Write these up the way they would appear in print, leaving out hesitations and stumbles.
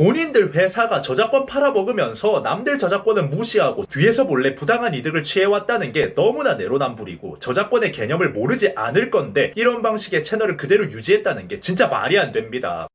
본인들 회사가 저작권 팔아먹으면서 남들 저작권은 무시하고 뒤에서 몰래 부당한 이득을 취해왔다는 게 너무나 내로남불이고 저작권의 개념을 모르지 않을 건데 이런 방식의 채널을 그대로 유지했다는 게 진짜 말이 안 됩니다.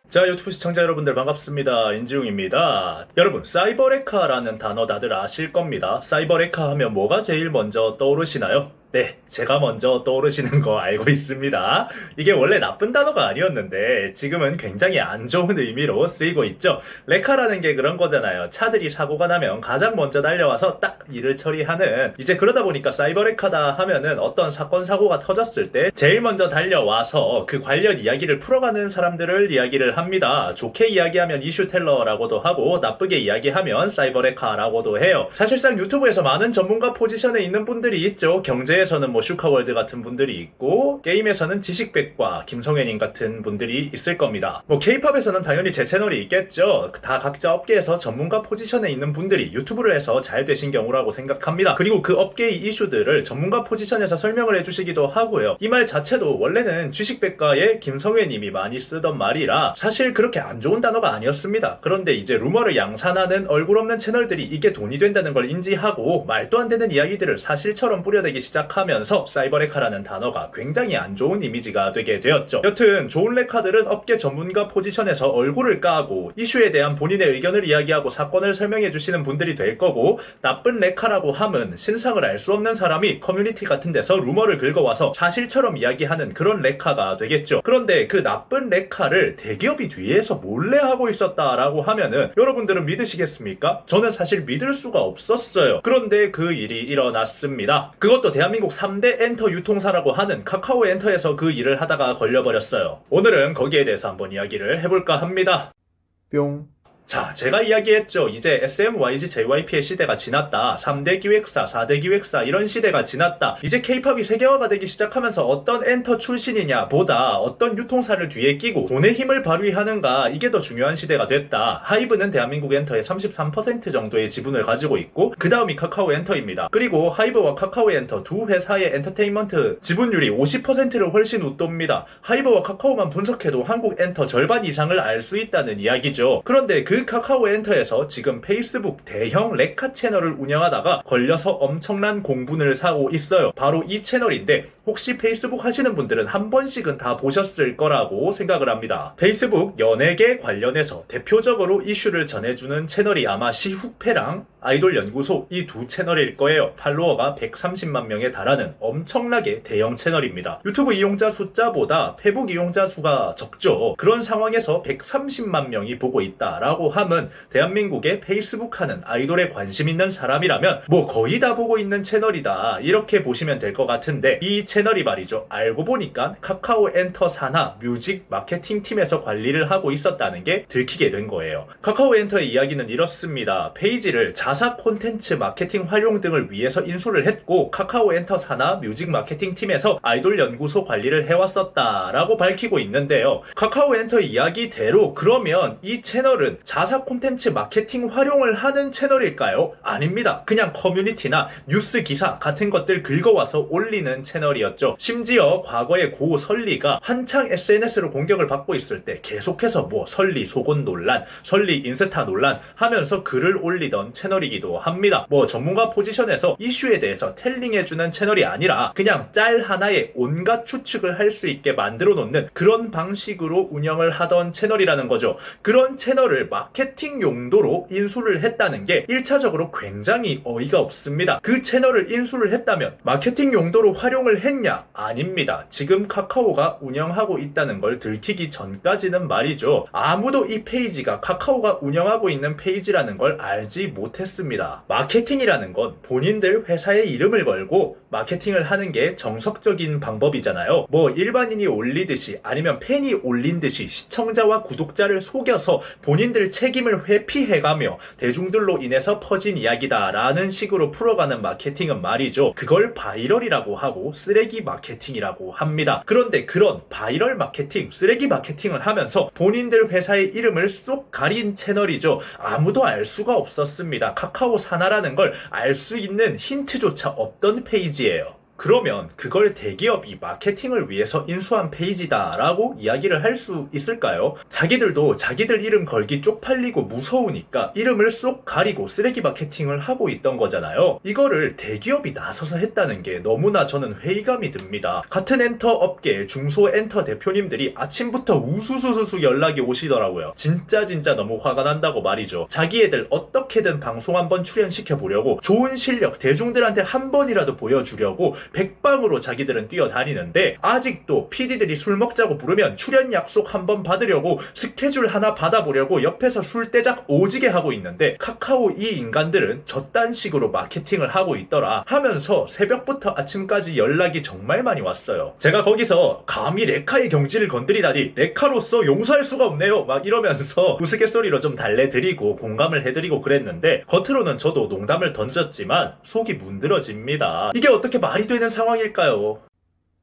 자, 유튜브 시청자 여러분들 반갑습니다. 인지용입니다. 여러분, 사이버레카라는 단어 다들 아실 겁니다. 사이버레카 하면 뭐가 제일 먼저 떠오르시나요? 네, 제가 먼저 떠오르시는 거 알고 있습니다. 이게 원래 나쁜 단어가 아니었는데 지금은 굉장히 안 좋은 의미로 쓰이고 있죠. 레카라는 게 그런 거잖아요. 차들이 사고가 나면 가장 먼저 달려와서 딱 일을 처리하는, 이제 그러다 보니까 사이버레카다 하면은 어떤 사건 사고가 터졌을 때 제일 먼저 달려와서 그 관련 이야기를 풀어가는 사람들을 이야기를 합니다. 좋게 이야기하면 이슈텔러라고도 하고 나쁘게 이야기하면 사이버레카라고도 해요. 사실상 유튜브에서 많은 전문가 포지션에 있는 분들이 있죠. 경제에서는 뭐 슈카월드 같은 분들이 있고 게임에서는 지식백과 김성현님 같은 분들이 있을 겁니다. 뭐 케이팝에서는 당연히 제 채널이 있겠죠. 다 각자 업계에서 전문가 포지션에 있는 분들이 유튜브를 해서 잘 되신 경우라고 생각합니다. 그리고 그 업계의 이슈들을 전문가 포지션에서 설명을 해주시기도 하고요. 이 말 자체도 원래는 지식백과의 김성현님이 많이 쓰던 말이라 사실 그렇게 안 좋은 단어가 아니었습니다. 그런데 이제 루머를 양산하는 얼굴 없는 채널들이 이게 돈이 된다는 걸 인지하고 말도 안 되는 이야기들을 사실처럼 뿌려대기 시작하면서 사이버레카라는 단어가 굉장히 안 좋은 이미지가 되게 되었죠. 여튼 좋은 레카들은 업계 전문가 포지션에서 얼굴을 까고 이슈에 대한 본인의 의견을 이야기하고 사건을 설명해 주시는 분들이 될 거고, 나쁜 레카라고 함은 신상을 알 수 없는 사람이 커뮤니티 같은 데서 루머를 긁어와서 사실처럼 이야기하는 그런 레카가 되겠죠. 그런데 그 나쁜 레카를 대기업이 뒤에서 몰래 하고 있었다라고 하면은 여러분들은 믿으시겠습니까? 저는 사실 믿을 수가 없었어요. 그런데 그 일이 일어났습니다. 그것도 대한민국 3대 엔터 유통사라고 하는 카카오 엔터에서 그 일을 하다가 걸려버렸어요. 오늘은 거기에 대해서 한번 이야기를 해볼까 합니다. 뿅. 자, 제가 이야기했죠. 이제 SM, YG, JYP의 시대가 지났다. 3대 기획사, 4대 기획사 이런 시대가 지났다. 이제 K-팝이 세계화가 되기 시작하면서 어떤 엔터 출신이냐 보다 어떤 유통사를 뒤에 끼고 돈의 힘을 발휘하는가, 이게 더 중요한 시대가 됐다. 하이브는 대한민국 엔터의 33% 정도의 지분을 가지고 있고 그 다음이 카카오 엔터입니다. 그리고 하이브와 카카오 엔터 두 회사의 엔터테인먼트 지분율이 50%를 훨씬 웃돕니다. 하이브와 카카오만 분석해도 한국 엔터 절반 이상을 알 수 있다는 이야기죠. 그런데 그 카카오 엔터에서 지금 페이스북 대형 레카 채널을 운영하다가 걸려서 엄청난 공분을 사고 있어요. 바로 이 채널인데 혹시 페이스북 하시는 분들은 한 번씩은 다 보셨을 거라고 생각을 합니다. 페이스북 연예계 관련해서 대표적으로 이슈를 전해주는 채널이 아마 시후페랑 아이돌 연구소 이 두 채널일 거예요. 팔로워가 130만 명에 달하는 엄청나게 대형 채널입니다. 유튜브 이용자 숫자보다 페북 이용자 수가 적죠. 그런 상황에서 130만 명이 보고 있다라고 함은 대한민국의 페이스북 하는 아이돌에 관심 있는 사람이라면 뭐 거의 다 보고 있는 채널이다, 이렇게 보시면 될 것 같은데, 이 채널이 말이죠, 알고 보니까 카카오 엔터 산하 뮤직 마케팅 팀에서 관리를 하고 있었다는 게 들키게 된 거예요. 카카오 엔터의 이야기는 이렇습니다. 페이지를 자사 콘텐츠 마케팅 활용 등을 위해서 인수를 했고 카카오 엔터 산하 뮤직 마케팅 팀에서 아이돌 연구소 관리를 해왔었다라고 밝히고 있는데요. 카카오 엔터의 이야기대로 그러면 이 채널은 자사 콘텐츠 마케팅 활용을 하는 채널일까요? 아닙니다. 그냥 커뮤니티나 뉴스 기사 같은 것들 긁어와서 올리는 채널이었죠. 심지어 과거에 고 설리가 한창 SNS로 공격을 받고 있을 때 계속해서 뭐 설리 속옷 논란, 설리 인스타 논란 하면서 글을 올리던 채널이기도 합니다. 뭐 전문가 포지션에서 이슈에 대해서 텔링해주는 채널이 아니라 그냥 짤 하나에 온갖 추측을 할 수 있게 만들어 놓는 그런 방식으로 운영을 하던 채널이라는 거죠. 그런 채널을 마케팅 용도로 인수를 했다는 게 1차적으로 굉장히 어이가 없습니다. 그 채널을 인수를 했다면 마케팅 용도로 활용을 했냐? 아닙니다. 지금 카카오가 운영하고 있다는 걸 들키기 전까지는 말이죠, 아무도 이 페이지가 카카오가 운영하고 있는 페이지라는 걸 알지 못했습니다. 마케팅이라는 건 본인들 회사의 이름을 걸고 마케팅을 하는 게 정석적인 방법이잖아요. 뭐 일반인이 올리듯이 아니면 팬이 올린 듯이 시청자와 구독자를 속여서 본인들 책임을 회피해가며 대중들로 인해서 퍼진 이야기다라는 식으로 풀어가는 마케팅은 말이죠, 그걸 바이럴이라고 하고 쓰레기 마케팅이라고 합니다. 그런데 그런 바이럴 마케팅, 쓰레기 마케팅을 하면서 본인들 회사의 이름을 쏙 가린 채널이죠. 아무도 알 수가 없었습니다. 카카오 산하라는 걸 알 수 있는 힌트조차 없던 페이지예요. 그러면 그걸 대기업이 마케팅을 위해서 인수한 페이지다 라고 이야기를 할 수 있을까요? 자기들도 자기들 이름 걸기 쪽팔리고 무서우니까 이름을 쏙 가리고 쓰레기 마케팅을 하고 있던 거잖아요. 이거를 대기업이 나서서 했다는 게 너무나 저는 회의감이 듭니다. 같은 엔터 업계 중소 엔터 대표님들이 아침부터 우수수수수 연락이 오시더라고요. 진짜 너무 화가 난다고 말이죠. 자기 애들 어떻게든 방송 한번 출연시켜보려고 좋은 실력 대중들한테 한 번이라도 보여주려고 백방으로 자기들은 뛰어다니는데 아직도 PD들이 술 먹자고 부르면 출연 약속 한번 받으려고 스케줄 하나 받아보려고 옆에서 술대작 오지게 하고 있는데 카카오 이 인간들은 저딴 식으로 마케팅을 하고 있더라 하면서 새벽부터 아침까지 연락이 정말 많이 왔어요. 제가 거기서 감히 레카의 경지를 건드리다니 레카로서 용서할 수가 없네요 막 이러면서 우스갯소리로 좀 달래드리고 공감을 해드리고 그랬는데 겉으로는 저도 농담을 던졌지만 속이 문드러집니다. 이게 어떻게 말이 되는 상황일까요?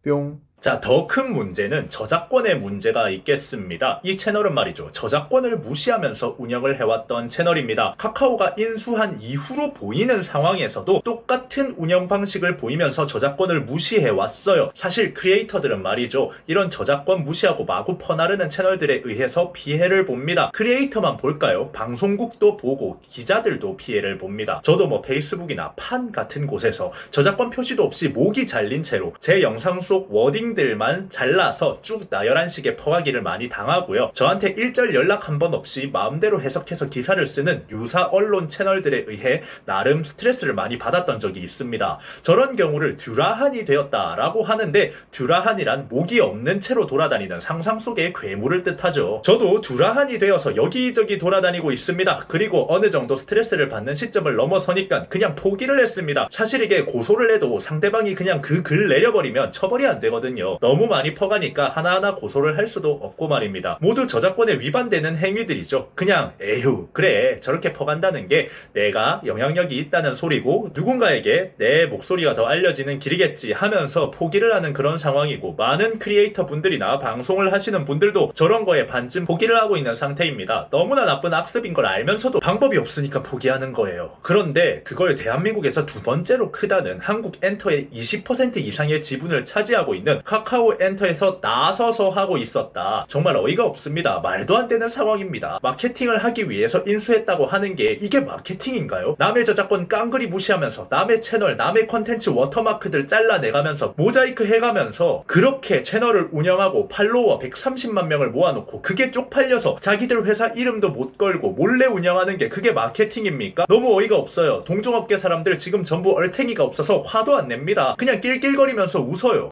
뿅. 자, 더 큰 문제는 저작권의 문제가 있겠습니다. 이 채널은 말이죠. 저작권을 무시하면서 운영을 해왔던 채널입니다. 카카오가 인수한 이후로 보이는 상황에서도 똑같은 운영 방식을 보이면서 저작권을 무시해왔어요. 사실 크리에이터들은 말이죠. 이런 저작권 무시하고 마구 퍼나르는 채널들에 의해서 피해를 봅니다. 크리에이터만 볼까요? 방송국도 보고 기자들도 피해를 봅니다. 저도 뭐 페이스북이나 판 같은 곳에서 저작권 표시도 없이 목이 잘린 채로 제 영상 속 워딩 들만 잘라서 쭉 나열한 식의 퍼가기를 많이 당하고요. 저한테 일절 연락 한 번 없이 마음대로 해석해서 기사를 쓰는 유사 언론 채널들에 의해 나름 스트레스를 많이 받았던 적이 있습니다. 저런 경우를 듀라한이 되었다라고 하는데 듀라한이란 목이 없는 채로 돌아다니는 상상 속의 괴물을 뜻하죠. 저도 듀라한이 되어서 여기저기 돌아다니고 있습니다. 그리고 어느 정도 스트레스를 받는 시점을 넘어서니까 그냥 포기를 했습니다. 사실 이게 고소를 해도 상대방이 그냥 그 글 내려버리면 처벌이 안 되거든요. 너무 많이 퍼가니까 하나하나 고소를 할 수도 없고 말입니다. 모두 저작권에 위반되는 행위들이죠. 그냥 에휴 그래 저렇게 퍼간다는 게 내가 영향력이 있다는 소리고 누군가에게 내 목소리가 더 알려지는 길이겠지 하면서 포기를 하는 그런 상황이고 많은 크리에이터 분들이나 방송을 하시는 분들도 저런 거에 반쯤 포기를 하고 있는 상태입니다. 너무나 나쁜 악습인 걸 알면서도 방법이 없으니까 포기하는 거예요. 그런데 그걸 대한민국에서 두 번째로 크다는 한국 엔터의 20% 이상의 지분을 차지하고 있는 카카오 엔터에서 나서서 하고 있었다. 정말 어이가 없습니다. 말도 안 되는 상황입니다. 마케팅을 하기 위해서 인수했다고 하는 게 이게 마케팅인가요? 남의 저작권 깡그리 무시하면서 남의 채널, 남의 컨텐츠 워터마크들 잘라내가면서 모자이크 해가면서 그렇게 채널을 운영하고 팔로워 130만 명을 모아놓고 그게 쪽팔려서 자기들 회사 이름도 못 걸고 몰래 운영하는 게 그게 마케팅입니까? 너무 어이가 없어요. 동종업계 사람들 지금 전부 얼탱이가 없어서 화도 안 냅니다. 그냥 낄낄거리면서 웃어요.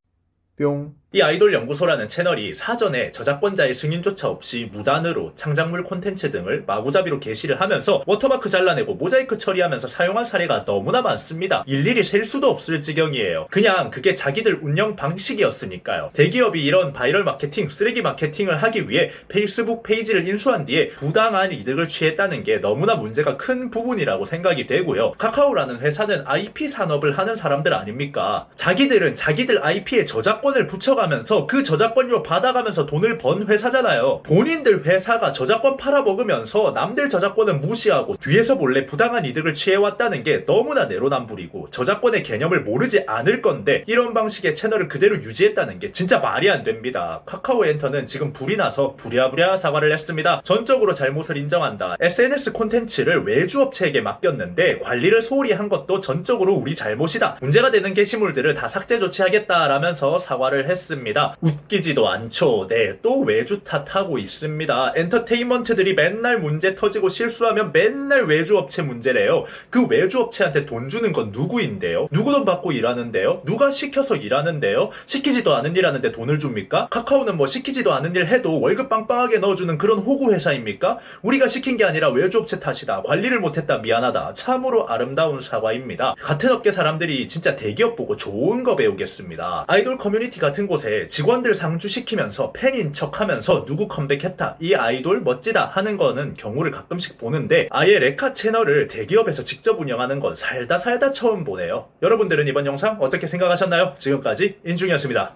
뿅. 이 아이돌 연구소라는 채널이 사전에 저작권자의 승인조차 없이 무단으로 창작물 콘텐츠 등을 마구잡이로 게시를 하면서 워터마크 잘라내고 모자이크 처리하면서 사용한 사례가 너무나 많습니다. 일일이 셀 수도 없을 지경이에요. 그냥 그게 자기들 운영 방식이었으니까요. 대기업이 이런 바이럴 마케팅, 쓰레기 마케팅을 하기 위해 페이스북 페이지를 인수한 뒤에 부당한 이득을 취했다는 게 너무나 문제가 큰 부분이라고 생각이 되고요. 카카오라는 회사는 IP 산업을 하는 사람들 아닙니까? 자기들은 자기들 IP에 저작권을 붙여가면서 그 저작권료 받아가면서 돈을 번 회사잖아요. 본인들 회사가 저작권 팔아먹으면서 남들 저작권은 무시하고 뒤에서 몰래 부당한 이득을 취해왔다는 게 너무나 내로남불이고 저작권의 개념을 모르지 않을 건데 이런 방식의 채널을 그대로 유지했다는 게 진짜 말이 안 됩니다. 카카오 엔터는 지금 불이 나서 부랴부랴 사과를 했습니다. 전적으로 잘못을 인정한다. SNS 콘텐츠를 외주업체에게 맡겼는데 관리를 소홀히 한 것도 전적으로 우리 잘못이다. 문제가 되는 게시물들을 다 삭제 조치하겠다라면서 사과를 했습니다. 웃기지도 않죠. 네, 또 외주 탓하고 있습니다. 엔터테인먼트들이 맨날 문제 터지고 실수하면 맨날 외주업체 문제래요. 그 외주업체한테 돈 주는 건 누구인데요? 누구 돈 받고 일하는데요? 누가 시켜서 일하는데요? 시키지도 않은 일 하는데 돈을 줍니까? 카카오는 뭐 시키지도 않은 일 해도 월급 빵빵하게 넣어주는 그런 호구 회사입니까? 우리가 시킨 게 아니라 외주업체 탓이다. 관리를 못했다. 미안하다. 참으로 아름다운 사과입니다. 같은 업계 사람들이 진짜 대기업 보고 좋은 거 배우겠습니다. 아이돌 커뮤니티 같은 곳에 직원들 상주시키면서 팬인 척하면서 누구 컴백했다, 이 아이돌 멋지다 하는 거는 경우를 가끔씩 보는데 아예 레카 채널을 대기업에서 직접 운영하는 건 살다 처음 보네요. 여러분들은 이번 영상 어떻게 생각하셨나요? 지금까지 인중이었습니다.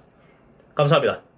감사합니다.